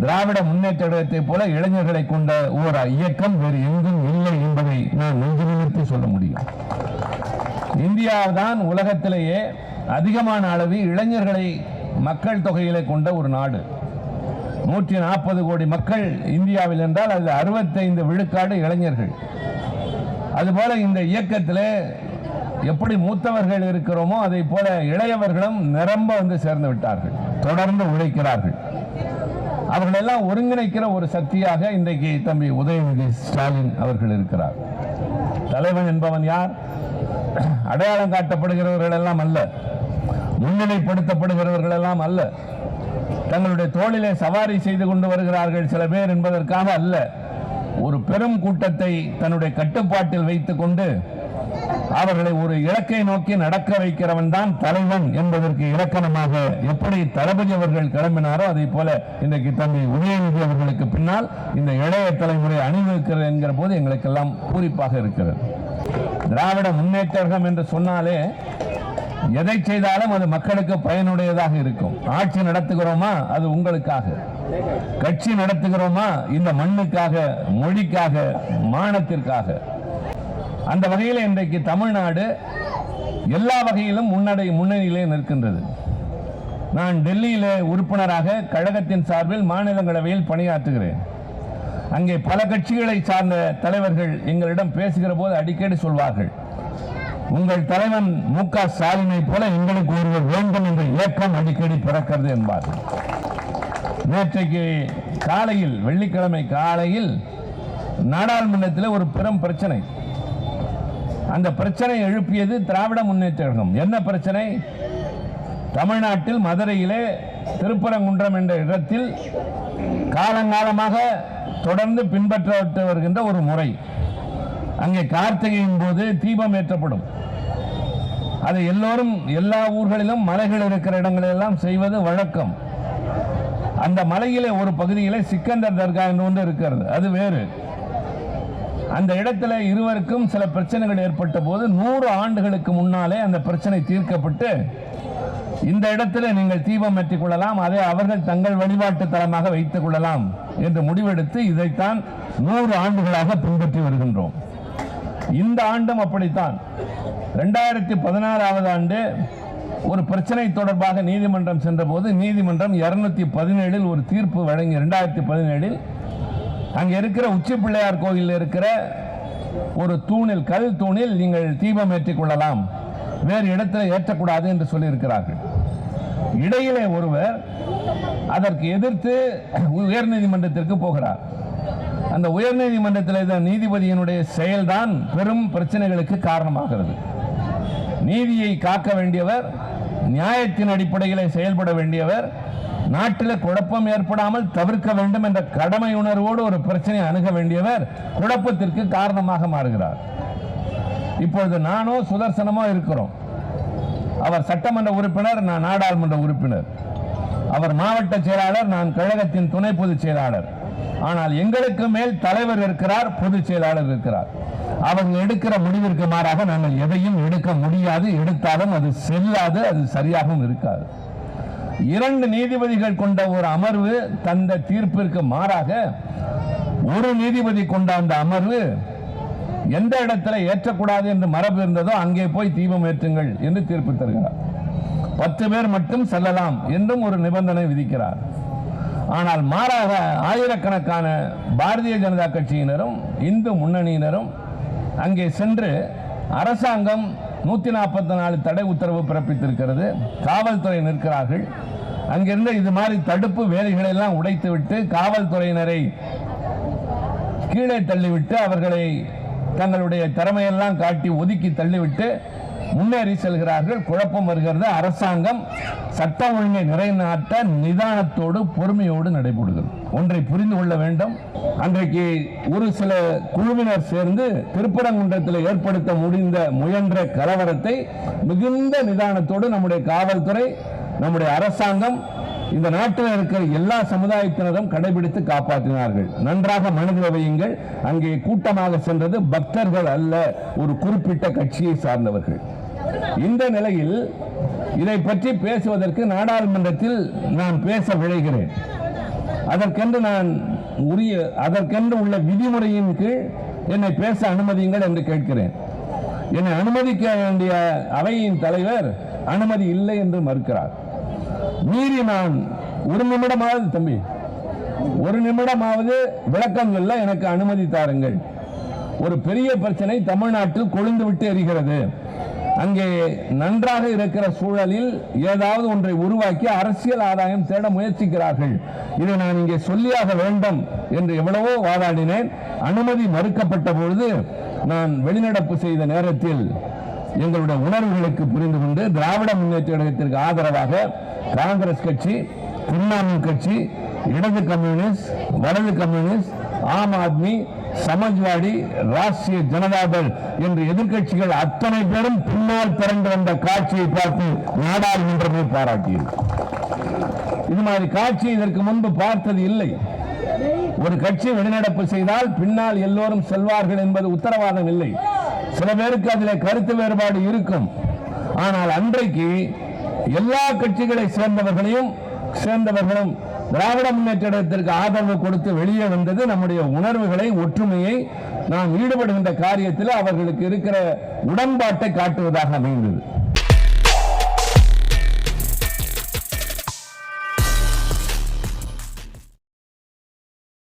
திராவிட முன்னேற்ற கழகத்தை போல இளைஞர்களை கொண்ட ஒரு இயக்கம் வேறு எங்கும் இல்லை என்பதை நான் நெஞ்சு நிமிர்த்தி சொல்ல முடியும். இந்தியா தான் உலகத்திலேயே அதிகமான அளவில் இளைஞர்களை மக்கள் தொகையிலே கொண்ட ஒரு நாடு. 140 கோடி மக்கள் இந்தியாவில் என்றால் அதில் 65 விழுக்காடு இளைஞர்கள். அதுபோல இந்த இயக்கத்தில் எப்படி மூத்தவர்கள் இருக்கிறோமோ அதை போல இளையவர்களும் நிரம்ப வந்து சேர்ந்து விட்டார்கள், தொடர்ந்து உழைக்கிறார்கள். அவர்களெல்லாம் ஒருங்கிணைக்கிற ஒரு சக்தியாக இன்றைக்கு தம்பி உதயநிதி ஸ்டாலின் அவர்கள் இருக்கிறார். தலைவன் என்பவன் யார்? அடையாளம் காட்டப்படுகிறவர்கள் எல்லாம் அல்ல, முன்னிலைப்படுத்தப்படுகிறவர்கள் எல்லாம் அல்ல, தங்களுடைய தோளிலே சவாரி செய்து கொண்டு வருகிறார்கள் சில பேர் என்பதற்காக அல்ல. ஒரு பெரும் கூட்டத்தை தன்னுடைய கட்டுப்பாட்டில் வைத்துக் கொண்டு அவர்களை ஒரு இலக்கை நோக்கி நடக்க வைக்கிறவன் தான் தலைவன் என்பதற்கு இலக்கணமாக எப்படி தளபதி அவர்கள் கிளம்பினாரோ அதை போல இன்றைக்கு தம்பி உதயநிதி அவர்களுக்கு பின்னால் இந்த இளைய தலைமுறை அணிவகுக்கிறது என்கிற போது எங்களுக்கெல்லாம் பூரிப்பாக இருக்கிறது. திராவிட முன்னேற்றம் என்று சொன்னாலே எதை செய்தாலும் அது மக்களுக்கு பயனுடையதாக இருக்கும். ஆட்சி நடத்துகிறோமா அது உங்களுக்காக, கட்சி நடத்துகிறோமா இந்த மண்ணுக்காக, மொழிக்காக, மானத்திற்காக. அந்த வகையில் இன்றைக்கு தமிழ்நாடு எல்லா வகையிலும் முன்னணியிலே நிற்கின்றது. நான் டெல்லியிலே உறுப்பினராக கழகத்தின் சார்பில் மாநிலங்களவையில் பணியாற்றுகிறேன். அங்கே பல கட்சிகளை சார்ந்த தலைவர்கள் எங்களிடம் பேசுகிற போது அடிக்கடி சொல்வார்கள், உங்கள் தலைவன் மு.க. ஸ்டாலினை போல எங்களுக்கு ஒருவர் வேண்டும் என்ற இயக்கம் அடிக்கடி பிறக்கிறது என்பார்கள். நேற்றைக்கு காலையில், வெள்ளிக்கிழமை காலையில் நாடாளுமன்றத்தில் ஒரு பெரும் பிரச்சனை. அந்த பிரச்சனை எழுப்பியது திராவிட முன்னேற்ற கழகம். என்ன பிரச்சனை? தமிழ்நாட்டில் மதுரையிலே திருப்பரங்குன்றம் என்ற இடத்தில் காலங்காலமாக தொடர்ந்து பின்பற்றப்பட்டு வருகின்ற ஒரு முறை. அங்கே கார்த்திகையின் போது தீபம் ஏற்றப்படும். அதை எல்லோரும் எல்லா ஊர்களிலும் மலைகள் இருக்கிற இடங்களெல்லாம் செய்வது வழக்கம். அந்த மலையிலே ஒரு பகுதியிலே சிக்கந்தர் தர்கா என்று ஒன்று இருக்கிறது, அது வேறு. அந்த இடத்துல இருவருக்கும் சில பிரச்சனைகள் ஏற்பட்ட போது 100 ஆண்டுகளுக்கு முன்னாலே அந்த பிரச்சனை தீர்க்கப்பட்டு இந்த இடத்துல நீங்கள் தீபம் ஏற்றிக் கொள்ளலாம், அதை அவர்கள் தங்கள் வழிபாட்டு தலமாக வைத்துக் கொள்ளலாம் என்று முடிவெடுத்து இதைத்தான் 100 ஆண்டுகளாக பின்பற்றி வருகின்றோம். இந்த ஆண்டும் அப்படித்தான். 2016ஆவது ஆண்டு ஒரு பிரச்சனை தொடர்பாக நீதிமன்றம் சென்ற போது நீதிமன்றம் 217 ஒரு தீர்ப்பு வழங்கி 2017 அங்கே இருக்கிற உச்சி பிள்ளையார் கோயிலில் இருக்கிற ஒரு தூணில், கல் தூணில் நீங்கள் தீபம் ஏற்றிக் கொள்ளலாம், வேறு இடத்துல ஏற்றக்கூடாது என்று சொல்லியிருக்கிறார்கள். இடையிலே ஒருவர் அதற்கு எதிர்த்து உயர்நீதிமன்றத்திற்கு போகிறார். அந்த உயர்நீதிமன்றத்தில் நீதிபதியினுடைய செயல்தான் பெரும் பிரச்சனைகளுக்கு காரணமாகிறது. நீதியை காக்க வேண்டியவர், நியாயத்தின் அடிப்படையில் செயல்பட வேண்டியவர், நாட்டில் குழப்பம் ஏற்படாமல் தவிர்க்க வேண்டும் என்ற கடமை உணர்வோடு ஒரு பிரச்சனை அணுக வேண்டியவர் குழப்பத்திற்கு காரணமாக மாறுகிறார். இப்பொழுது நானோ சுதர்சனமோ இருக்கிறோம். அவர் சட்டமன்ற உறுப்பினர், நான் நாடாளுமன்ற உறுப்பினர். அவர் மாவட்ட செயலாளர், நான் கழகத்தின் துணை பொதுச் செயலாளர். ஆனால் எங்களுக்கு மேல் தலைவர் இருக்கிறார், பொதுச் செயலாளர் இருக்கிறார். அவர்கள் எடுக்கிற முடிவிற்கு மாறாக நாங்கள் எதையும் எடுக்க முடியாது, எடுத்தாலும் அது செல்லாது, அது சரியாகவும் இருக்காது. 2 நீதிபதிகள் கொண்ட ஒரு அமர்வு தந்த தீர்ப்பிற்கு மாறாக ஒரு நீதிபதி கொண்ட அந்த அமர்வு எந்த இடத்துல ஏற்றக்கூடாது என்று மரபு இருந்ததோ அங்கே போய் தீபம் ஏற்றுங்கள் என்று தீர்ப்பு தருகிறார். 10 பேர் மட்டும் செல்லலாம் என்றும் ஒரு நிபந்தனை விதிக்கிறார். ஆனால் மாறாக ஆயிரக்கணக்கான பாரதிய ஜனதா கட்சியினரும் இந்து முன்னணியினரும் அங்கே சென்று அரசாங்கம் 144 தடை உத்தரவு பிறப்பித்திருக்கிறது, காவல்துறை நிற்கிறார்கள். அங்கிருந்து இது மாதிரி தடுப்பு வேலைகளை எல்லாம் உடைத்துவிட்டு காவல்துறையினரை கீழே தள்ளிவிட்டு அவர்களை தங்களுடைய திறமையெல்லாம் காட்டி ஒதுக்கி தள்ளிவிட்டு முன்னேறி செல்கிறார்கள். குழப்பம் வருகிறது. அரசாங்கம் சட்டம் ஒழுங்கை நிலைநாட்ட நிதானத்தோடு பொறுமையோடு நடைபெறுகிறது. ஒன்றை புரிந்து கொள்ள வேண்டும், அன்றைக்கு ஒரு சில குழுவினர் சேர்ந்து திருப்பரங்குன்றத்தில் ஏற்படுத்த முயன்ற கலவரத்தை மிகுந்த நிதானத்தோடு நம்முடைய காவல்துறை, நம்முடைய அரசாங்கம், இந்த நாட்டில் இருக்கிற எல்லா சமுதாயத்தினரும் கடைபிடித்து காப்பாற்றினார்கள். நன்றாக மனதில் வையுங்கள், அங்கே கூட்டமாக சென்றது பக்தர்கள் அல்ல, ஒரு குறிப்பிட்ட கட்சியை சார்ந்தவர்கள். இந்த நிலையில் இதை பற்றி பேசுவதற்கு நாடாளுமன்றத்தில் நான் பேச விழைகிறேன். அதற்கென்று உள்ள விதிமுறையின் கீழ் என்னை பேச அனுமதியுங்கள் என்று கேட்கிறேன். என்னை அனுமதிக்க வேண்டிய அவையின் தலைவர் அனுமதி இல்லை என்று மறுக்கிறார். மீறி நான் ஒரு நிமிடமாவது விளக்கம் சொல்ல எனக்கு அனுமதி தாருங்கள். ஒரு பெரிய பிரச்சனை தமிழ்நாட்டில் கொழுந்து விட்டு எரிகிறது. அங்கே நன்றாக இருக்கிற சூழலில் ஏதாவது ஒன்றை உருவாக்கி அரசியல் ஆதாயம் தேட முயற்சிக்கிறார்கள். இதை நான் இங்கே சொல்லியாக வேண்டும் என்று எவ்வளவோ வாதாடினேன். அனுமதி மறுக்கப்பட்ட பொழுது நான் வெளிநடப்பு செய்த நேரத்தில் எங்களுடைய உணர்வுகளுக்கு புரிந்து கொண்டு திராவிட முன்னேற்ற கழகத்திற்கு ஆதரவாக காங்கிரஸ் கட்சி, திரிணாமுல் கட்சி, இடது கம்யூனிஸ்ட், வலது கம்யூனிஸ்ட், ஆம் ஆத்மி, சமாஜ்வாடி, ராஷ்டிரிய ஜனதாதள் என்று எதிர்கட்சிகள் அத்தனை பேரும் பின்னால் திரண்டு வந்த காட்சியை பார்த்து நாடாளுமன்றமே பாராட்டியது. இது மாதிரி காட்சி இதற்கு முன்பு பார்த்தது இல்லை. ஒரு கட்சி வெளிநடப்பு செய்தால் பின்னால் எல்லோரும் செல்வார்கள் என்பது உத்தரவாதம் இல்லை. சில பேருக்கு அதில் கருத்து வேறுபாடு இருக்கும். ஆனால் அன்றைக்கு எல்லா கட்சிகளை சேர்ந்தவர்களும் திராவிட முன்னேற்றத்திற்கு ஆதரவு கொடுத்து வெளியே வந்தது நம்முடைய உணர்வுகளை, ஒற்றுமையை, நாம் ஈடுபடுகின்ற காரியத்தில் அவர்களுக்கு இருக்கிற உடன்பாட்டை காட்டுவதாக அமைந்தது.